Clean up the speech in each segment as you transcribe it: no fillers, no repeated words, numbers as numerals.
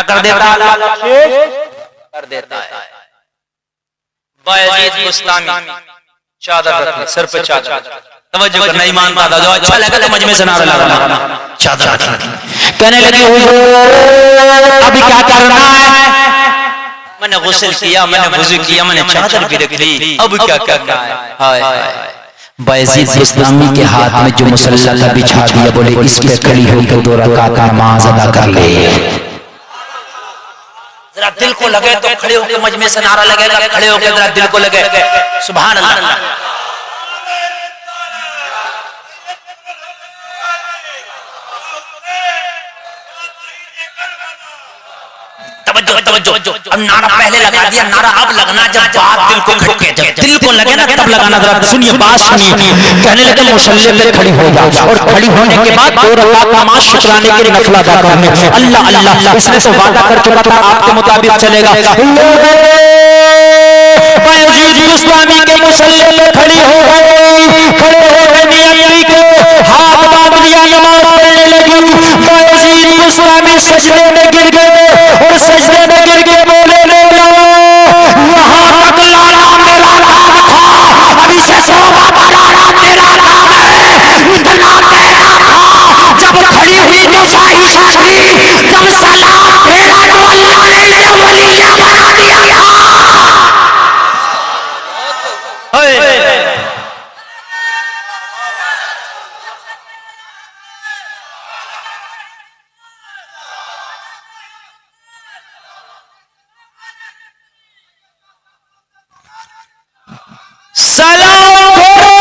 क्या कर देता है? कर देता है। बायजीद बुस्तामी चादर रखी, सर पे चादर, तवज्जो करना, ईमान दादा जो अच्छा लगा तो मजमे से नारा लगाना, चादर रखी। कहने लगी हुजूर अभी क्या करना है? मैंने गुस्ल किया, मैंने वुज़ू किया, मैंने चादर भी रख ली, अब क्या करना है? हाय हाय। बायजीद बुस्तामी के हाथ में जो मुसल्ला था बिछा दिया, बोले इस पे खड़ी होकर 2 रकात नमाज अदा कर ले। जरा दिल को लगे तो खड़े होकर मजमे से नारा लगेगा, खड़े होकर जरा दिल को लगे सुभान अल्लाह। अब नारा पहले लगा दिया, नारा अब लगना जब बात दिल को खटके, जब दिल को लगे ना तब लगाना। जरा सुनिए, बात सुनिए। कहने लगे मुसल्ले पे खड़ी हो जा, और खड़ी होने के बाद 2 रकात नमाज शुक्राने के लिए नफल अदा करने। अल्लाह अल्लाह इसने तो वादा कर चुका था आपके मुताबिक चलेगा। बायजीद बुस्तामी के मुसल्ले पे खड़ी हो गई, खड़े होकर नियत को हाथ बांध लिया, नमाज पढ़ने लगी। बायजीद बुस्तामी सजदे में गिर गए, और सजदे में गिर के बोले वहां तक लाना मेरा नाम था, अभी से 100 बाबा लाना तेरा नाम है। इतना कहना था, जब खड़ी हुई तो साहिशा थी, जब सलाम फेरा तो अल्लाह ने वलिया बना दिया था। सलाम फेरो,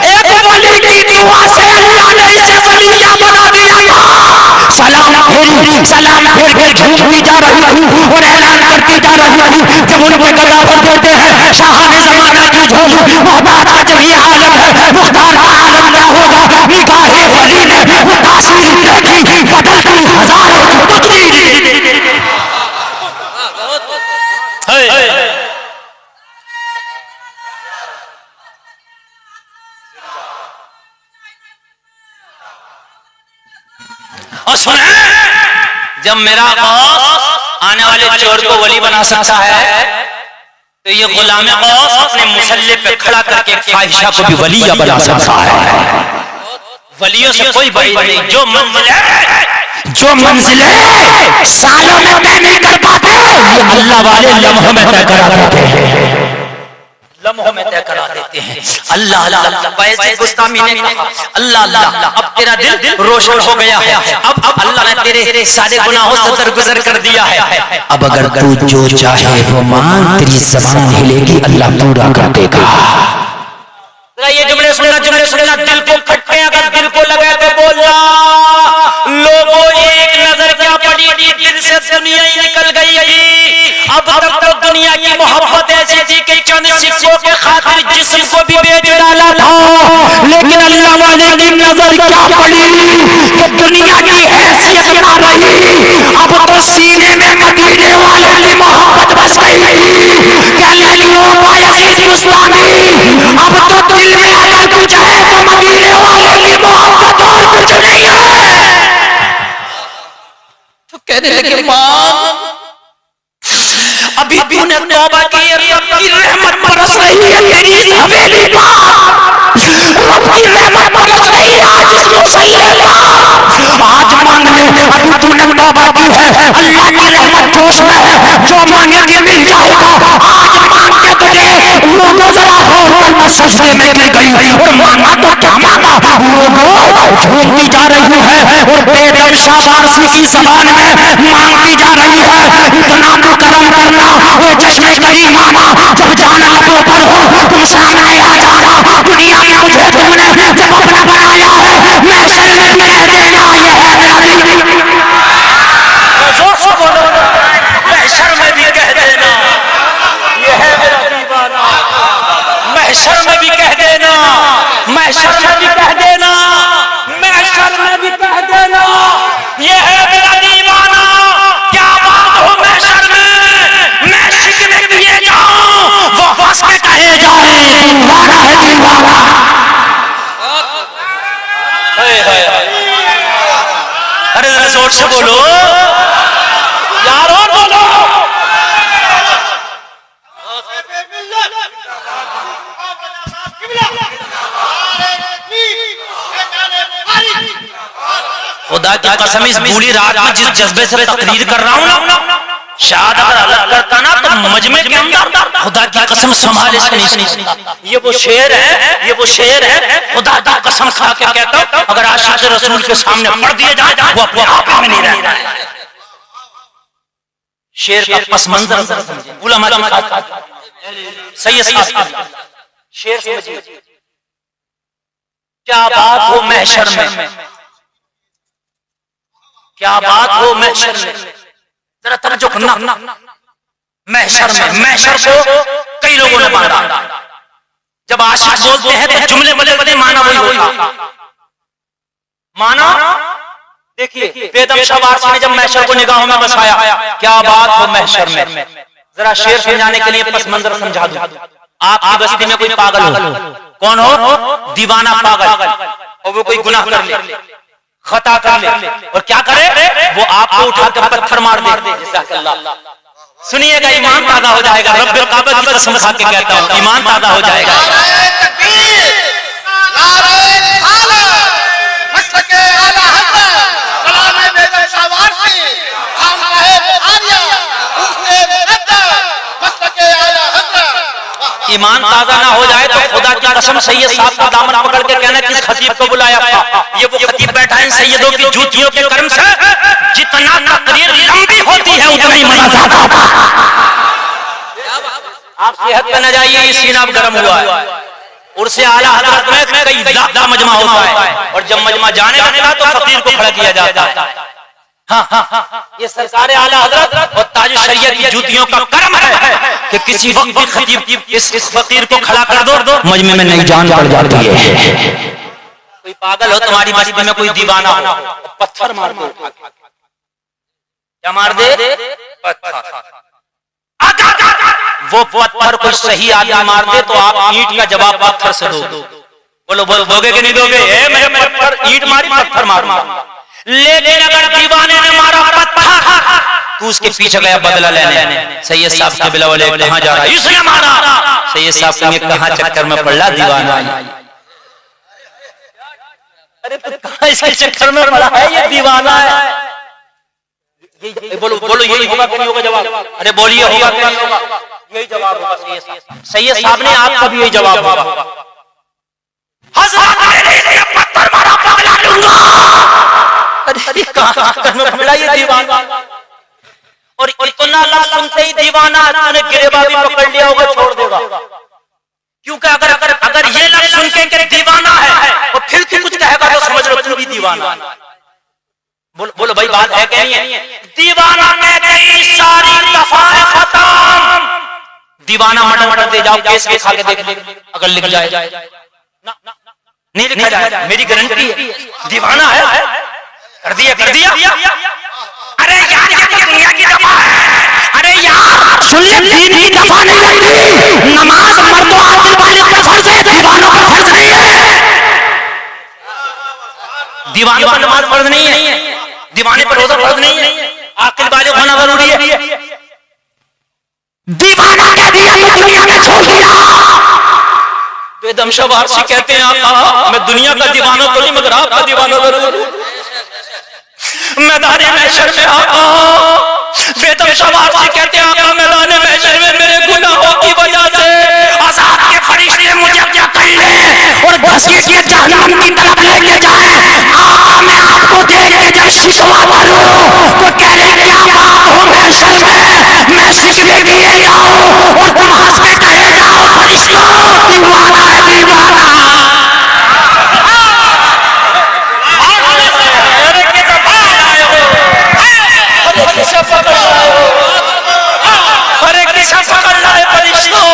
एक वली की दुआ से अल्लाह ने इसे वलिया बना दिया था। सलाम फेरी, सलाम फेर झूमती जा रही हूँ और ऐलान करती जा रही हूँ। जब उनके गदावर देते हैं शाहाने जमाना की झूम, मोहब्बत का जब ये आलम है, मुख्तार का आलम क्या होगा? निगाहे वली ने वो तासीर देखी, बदलती हजारों तकदीर। और सुने, जब मेरा गौस आने वाले चोर को वली बना सकता है, तो ये गुलाम गौस अपने मुसल्ले पे खड़ा करके फाहिशा को भी वलिया बना सकता है। वलियों से कोई बड़ी नहीं। जो मंजिलें सालों में तय नहीं कर पाते, ये अल्लाह वाले लम्हों में तय करा देते हैं, लम्हों में तय करा देते हैं। अल्लाह अल्लाह। बायजीद बुस्तामी ने कहा अल्लाह अल्लाह, अब तेरा दिल रोशन हो गया है, अब अल्लाह ने तेरे सारे गुनाहों से दरगुजर कर दिया है। अब अगर तू जो चाहे वो मांग, तेरी ज़बान हिलेगी, अल्लाह पूरा कर देगा। ये जुमले सुनना, जुमले सुनना, दिल को खटके, अगर दिल को लगे तो बोलना। लोगों एक नजर क्या पड़ी थी, दिल से दुनिया ही निकल गई थी। अब तक तो दुनिया की मोहब्बत ऐसी थी कि चंद सिक्कों के खातिर जिस्म को भी बेच डाला था, लेकिन अल्लाह वाले की नजर क्या पड़ी कि दुनिया की हैसियत ना रही। अब तो सीने में मदीने वाले की मोहब्बत बस गई। कहने लगी बायजीद बुस्तामी, अब तो दिल में अगर कुछ है तो मदीने वाले की मोहब्बत, और कुछ नहीं है। तो कहने लगे मां, अभी तूने तौबा की, रब की रहमत बरस रही है तेरी इस हवेली पर, रब की रहमत बरस रही है आज इस मुसल्ले पर। आज मांग ले, अभी तूने तौबा की है, अल्लाह की रहमत जोश में है, जो मांगेंगे मिल जाएगा। आज मांग के तुझे लोगों जरा हो मैं सजदे में गिर गई, और मांगा तो क्या मांगा, लोगों झूमती जा रही है, और बेदम शाबाशी की ज़बान में मांगती जा रही है। इतना तो करम करना वो चश्मे करीमाना, जब जाना लबों पर हो तुम सामने आ जाना। दुनिया में मुझे तुमने जब अपना बनाया है, महशर में भी कह देना ये है मेरा दिल। जोर से बोलो, महशर में भी कह देना ये है मेरा दीवाना। महशर में भी कह देना, महशर में भी कह देना, महशर में भी कह देना ये है मेरा दीवाना। क्या बात हो महशर में, मैं शिकवे किए जाऊं, वो हंस के कहे जाए दीवाना है दीवाना। अरे जोर से बोलो, यार और बोलो। खुदा की कसम इस बूढ़ी रात में जिस जज्बे से तकरीर कर रहा हूं ना, शायद अगर अलग करता ना तो मजमे के अंदर खुदा की कसम संभाले से नहीं। ये वो शेर है, ये वो शेर है, खुदा की कसम खा के कहता हूं, अगर आशिक रसूल के सामने पढ़ दिया जाए वो अपने आप में नहीं रहता है। शेर का पस मंजर उलमा सही है। शेर समझिए, क्या बात हो महशर में, क्या बात हो महशर में, जरा तवज्जो करना। महशर में, महशर को कई लोगों ने माना। जब आशिक बोलते हैं तो जुमले बड़े बड़े माना वही होता। माना देखिए, बेदम शवारसी ने जब महशर को निगाहों में बसाया, क्या बात हो महशर में, जरा शेर समझाने के लिए पस मंजर समझा दूं। आपकी बस्ती में कोई पागल हो, कौन हो? दीवाना पागल, और वो कोई गुनाह कर ले, खता कर ले, और क्या करे? वो आपको उठाकर पत्थर मार दे। सुनिएगा, ईमान ताज़ा हो जाएगा। रब्बे काबा की कसम खा के कहता हूं, ईमान ताज़ा हो जाएगा। ईमान ताज़ा ना हो जाए तो खुदा की कसम सैयद साहब का दामन पकड़ के कहना किस खतीब को बुलाया था। ये वो खतीब बैठा है सैयदों की जूतियों के कर्म से, जितना तकरीर लंबी होती है उतना ही मजा ज्यादा होता है। आप सेहत पे न जाइए, ये सीना गर्म हुआ है। उर्से आला हज़रत में कई लाख का मजमा होता है, और जब मजमा जाने लगता तो फकीर को खड़ा किया जाता है। हाँ, ये सरकार आला हज़रत और ताज शरीयत की जूतियों का कर्म है कि किसी वक्त भी खतीब इस फकीर को खड़ा कर दो, मजमे में नई जान पड़ जाती है। कोई पागल हो तुम्हारी बस्ती में, कोई दीवाना हो, पत्थर मार दो। क्या मार दे? पत्थर। वो पत्थर कोई सही आदमी मार दे तो आप ईंट का जवाब पत्थर से दो। बोलो बोलो, दोगे कि नहीं दोगे? मेरे पत्थर ईंट मारी, पत्थर मार। लेकिन अगर दीवाने ने मारा पत्थर तो उसके पीछे गया बदला लेने। सैयद साहब के बिला वाले कहां जा रहा है? इसने मारा। सैयद साहब ने कहां चक्कर में पड़ा दीवाना? अरे कहां इसके चक्कर में पड़ा है? ये दीवाना है। बोलो बोलो, यही होगा कि नहीं होगा जवाब? अरे बोलिए, होगा कि नहीं होगा? यही जवाब होगा। सैयद साहब ने आपका भी यही जवाब होगा। हज़रत पत्थर मारा, पगला लूंगा। ये दीवाना, और इतना लफ्ज़ सुनते ही दीवाना तूने गिरेबाजी पकड़ लिया होगा, छोड़ देगा। क्योंकि अगर ये लफ्ज़ सुन के दीवाना है और फिर तू कुछ कहेगा तो समझ लो तू भी दीवाना। बोलो भाई, बात है कि नहीं है? दीवाना कहते ही सारी दफाएं खत्म। दीवाना मर्डर दे जाओ, केस के खा के देख ले, अगर लिख जाए नहीं लिखा जाए, मेरी गारंटी है। दीवाना है, कर दिया कर दिया। अरे यार, ये तो दुनिया की दफा है। अरे यार सुन ले, दीन की दफा नहीं लगती। नमाज मर्दों आदिल वाले पर फर्ज है, दीवानों पर फर्ज नहीं है। दीवानों पर नमाज फर्ज नहीं है, दीवाने पर रोजा फर्ज नहीं है, आकिल बालिग होना जरूरी है। दीवाना कह दिया तो दुनिया में छोड़ दिया। बेदम शवारसी कहते हैं आका, मैं दुनिया का दीवाना तो नहीं मगर आपका दीवाना जरूर। मैदान महशर में आका, बेदम शवारसी कहते हैं आका, मैदान महशर में मेरे गुनाहों की वजह से अज़ाब के फरिश्ते मुझे पकड़ ले और घसीट के जहन्नम की तरफ लेके जाए। आका, मैं आपको देख के जब शिकवा करूं तो कह रहे क्या बात हो महशर में, मैं शिकवे किए जाऊं और तुम हंस के कहे जाओ फरिश्तों दीवाना है, दीवाना। अरे किसे पकड़ लाए फरिश्तों?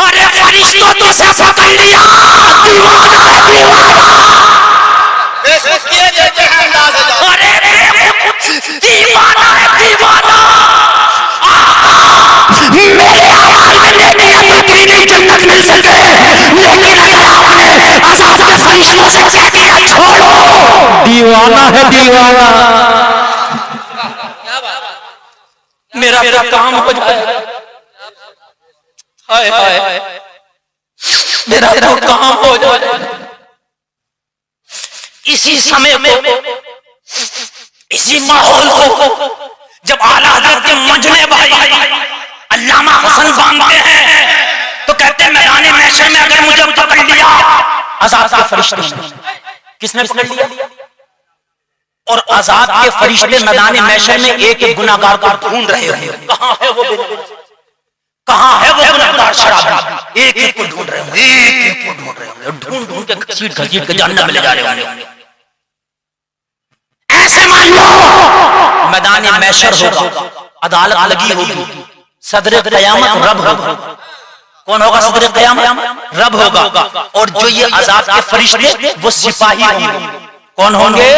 अरे फरिश्तों तो से पकड़ लिया, दीवाना है, दीवाना। मेरा काम हो जाए, हाय हाय मेरा काम हो जाए। इसी समय को, इसी माहौल को जब आला हज़रत के मंझले भाई अल्लामा हसन बांधते हैं तो कहते हैं मैदान महशर में अगर मुझे पकड़ लिया, अज़ाब के फरिश्ते, किसने पकड़ लिया? और अज़ाब के फरिश्ते मैदान महशर में एक एक गुनाहगार को ढूंढ रहे होंगे। कहां है वो बेनवाज, कहां है वो गुनाहगार शराबी? एक एक को ढूंढ रहे होंगे, एक एक को ढूंढ रहे होंगे, ढूंढ ढूंढ के घसीट घसीट के जहन्नम में ले जा रहे होंगे। ऐसे मान लो मैदान महशर होगा, अदालत लगी होगी, सदर क़यामत रब होगा। कौन होगा सदर क़यामत? रब होगा। और जो ये अज़ाब के फरिश्ते वो सिपाही होंगे। कौन होंगे?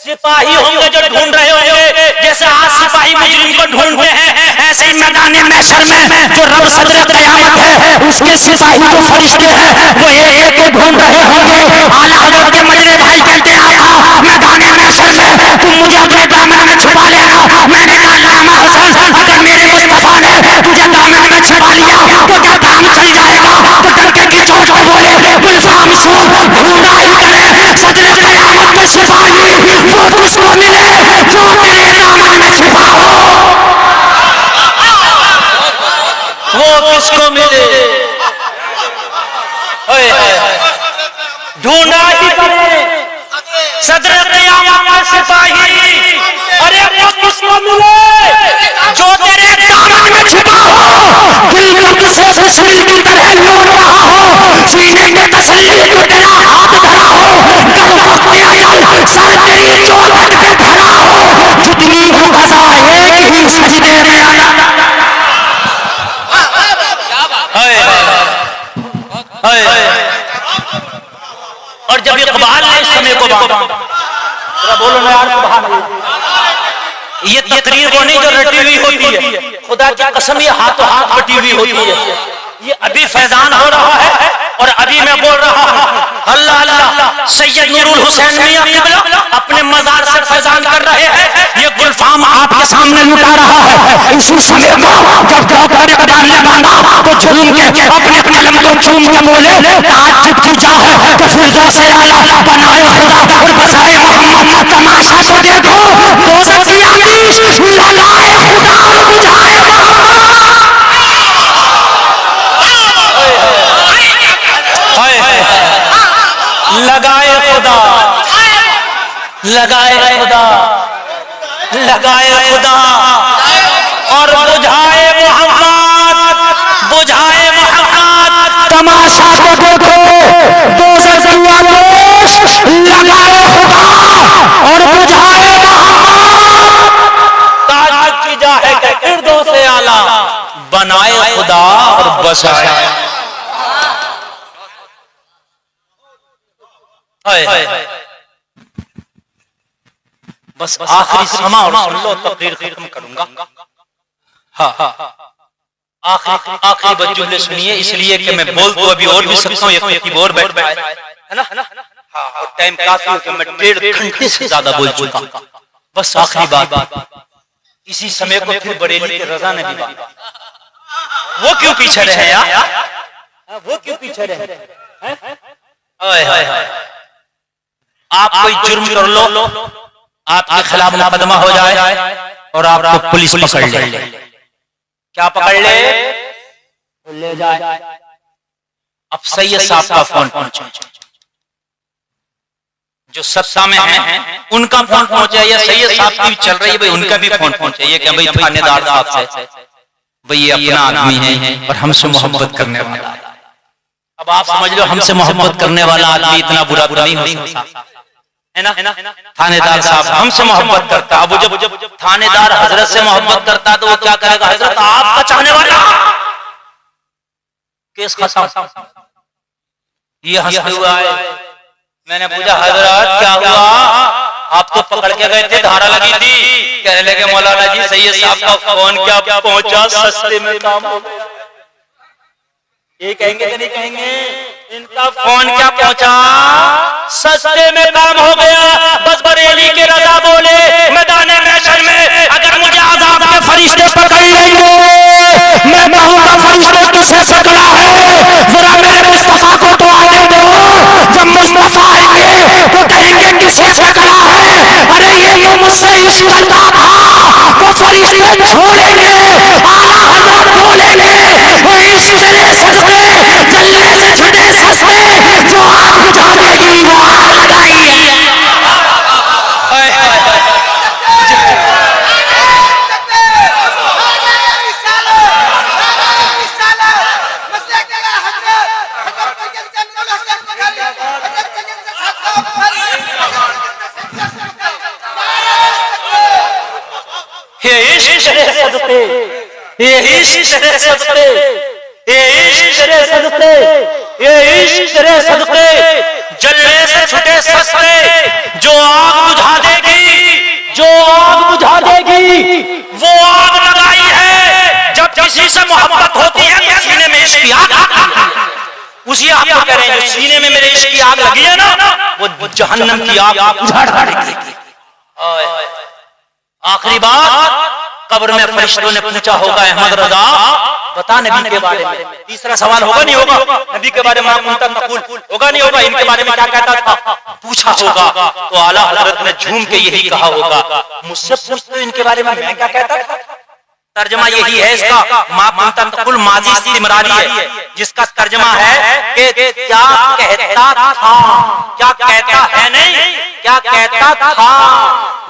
सिपाही होंगे जो ढूंढ रहे होंगे। जैसे आज सिपाही मुजरिम को ढूंढते हैं, ऐसे ही मैदान महशर में जो रब सदर क़यामत है उसके सिपाही जो फरिश्ते हैं वो एक एक को ढूंढ रहे होंगे। आला हज़रत के मंझले भाई कहते हैं आका मैदान महशर में तुम मुझे अपने दामन में छुपा लेना। मैंने कहा अल्लामा हसन अगर मेरे मुस्तफा ने तुझे दामन में छुपा लिया तो क्या काम चल जाएगा? तो डंके की चोट पर बोले गुलफाम सो ढूंढा ही करे सदर क़यामत में सिपाही वो किसको मिले जो तेरे दामन में छुपा हो, वो किसको मिले? ढूंढा ही करे सदर क़यामत में सिपाही, अरे वो किसको मिले जो तेरे दामन में छुपा हो। दिल दर्द से बिस्मिल की तरह लौट रहा हो, सीने में तसल्ली को तेरा हाथ धरा हो, सर तेरी चौखट पे धरा हो, जितनी हो कसा एक ही सजदे में आना। और जब इक़बाल ने इस समय को बांधा, बोलो ना यार सुभान अल्लाह, ये तकरीर को नहीं जो रटी हुई होती है, खुदा की कसम ये हाथों हाथ रटी हुई होती है। ये अभी फैजान हो रहा है और अभी मैं बोल रहा हूँ अल्लाह अल्लाह। सैयद नूरुल हुसैन मियां किबला अपने मजार से फैजान कर रहे हैं, ये गुलफाम आपके सामने लुटा रहा है। इसी समय को जब डॉक्टर इक़बाल ने बांधा तो झूम के अपने कलम को चूम के बोले ताज्जुब की जा है तो फिरदौस आला बनाए खुदा और बसाए मोहम्मद। तमाशा तो देखो दोज़ख की आतिश लगाए खुदा और बुझाए मोहम्मद। लगाए खुदा, लगाए खुदा, लगाए खुदा और बुझाए मोहम्मद, बुझाए मोहम्मद। तमाशा तो देखो दोज़ख की आतिश लगाए खुदा और बुझाए मोहम्मद। ताज्जुब की जा है कि फिरदौस आला बनाए खुदा और बसाए। बस आखिरी समा और सुन लो तकरीर खत्म करूंगा। हाँ आखिरी बच जुमले सुनिए, इसलिए कि मैं बोल तो अभी और भी सकता हूँ, एक और बैठ है ना, और टाइम काफी हो गया, मैं 1.5 घंटे से ज्यादा बोल चुका। बस आखिरी बात, इसी समय को फिर बरेली के रजा ने भी बांधा। वो क्यों पीछे रहे यार, वो क्यों पीछे रहे? आप कोई जुर्म कर लो, आपके खिलाफ मुकदमा हो जाए और आपको पुलिस पकड़ ले। क्या पकड़ ले जाए? अब सैयद साहब का फोन पहुंचा, जो सत्ता में हैं उनका फोन पहुंचा, या सैयद साहब की चल रही है भाई उनका भी फोन पहुंचा। ये क्या भाई थानेदार साहब से भाई ये अपना आदमी है और हमसे मोहब्बत करने वाला है। अब आप समझ लो हमसे मोहब्बत करने वाला आदमी इतना बुरा नहीं हो सकता, है ना? थानेदार साहब हमसे मोहब्बत करता, अब जब थानेदार हजरत से मोहब्बत करता तो वो क्या करेगा? हजरत आपका चाहने वाला केस खत्म। ये हंसते हुआ है। मैंने पूछा हजरत क्या हुआ? आप तो पकड़ के गए थे, धारा लगी थी। कहने लगे मौलाना जी सैयद साहब का फोन क्या पहुंचा, सस्ते में काम हो गया। ये कहेंगे कि नहीं कहेंगे? इनका फोन क्या पहुंचा, सस्ते में काम हो गया। बस बरेली के रजा बोले मैदान महशर में अगर मुझे अज़ाब के फरिश्ते पकड़ किससे पकड़ा है? जरा मेरे मुस्तफा को तो आने दो। जब मुस्तफा आएंगे तो कहेंगे किससे पकड़ा है? अरे ये तो मुझसे इश्क करता था, तो फरिश्ते छोड़ेंगे, आला हज़रत बोलेंगे वो इश्क तेरे सदके जलने से छुटे सस्ते, जो आग बुझा देगी वो आग लगाई है। जलने से छुटे सस्ते, जो आग बुझा देगी, जो आग बुझा देगी वो आग लगाई है। जब किसी से मोहब्बत होती है तो सीने में इश्क की आग लगती है। उसी आप तो कह रहे हैं जो सीने में मेरे इश्क की आग लगी है ना, वो जहन्नम की आग बुझा देगी। आखिरी बात, कब्र में फरिश्तों ने पूछा होगा अहमद रजा बता नबी के बारे में। तीसरा सवाल होगा नहीं होगा, नबी के बारे में होगा नहीं होगा, इनके बारे में क्या कहता था पूछा होगा। तो आला हजरत ने झूम के यही कहा होगा, मुझसे पूछते इनके बारे में मैं क्या कहता था। तर्जमा यही है इसका, कुल माजी इस्तिमरारी है, जिसका तर्जमा है कि क्या कहता था, क्या कहता है नहीं, क्या कहता था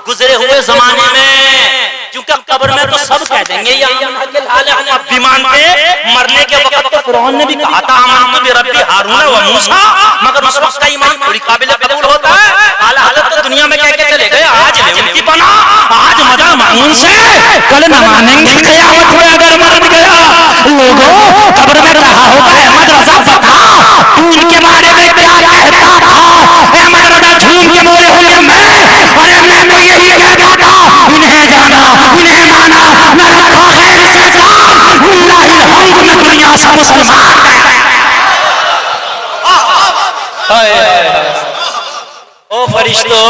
गुजरे हुए जमाने में। क्योंकि कब्र में तो सब कह देंगे या हम अब भी मानते, मरने के वक्त तो कुरान ने भी कहा था आमनतु बिरब्बी हारून व मूसा, मगर उस वक्त का ईमान थोड़ी काबिल कबूल होता है। आला हज़रत तो दुनिया में कह के चले गए आज ले उनकी पना, आज मजा मांगू उनसे, कल न मानेंगे क़यामत में अगर मर गया। लोगों कब्र में कहा होगा अहमद रजा बता तू इनके बारे में क्या कहता था? अहमद रजा झूम के बोले होंगे मैं, अरे मैं तो यही कहता था इन्हें जाना इन्हें माना न रखा खैर से काम, लिल्लाहिल हम्द में दुनिया से मुसलमान गया। ओ फरिश्तों,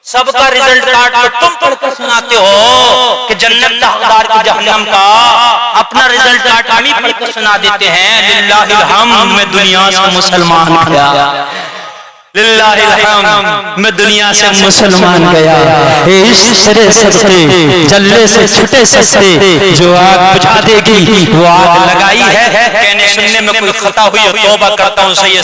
सबका रिजल्ट कार्ड तो तुम पढ़कर सुनाते हो कि जन्नत का हकदार की जहन्नम का, अपना रिजल्ट कार्ड हम ही पढ़कर सुना देते हैं। लिल्लाहिल हम्द में दुनिया से मुसलमान गया, लिल्लाहिल हम्द में दुनिया से मुसलमान गया। इश्क तेरे सदके जलने से छुटे सस्ते, जो आग बुझा देगी वो आग लगाई है। कहने सुनने में कोई खता हुई है तौबा करता हूँ। सही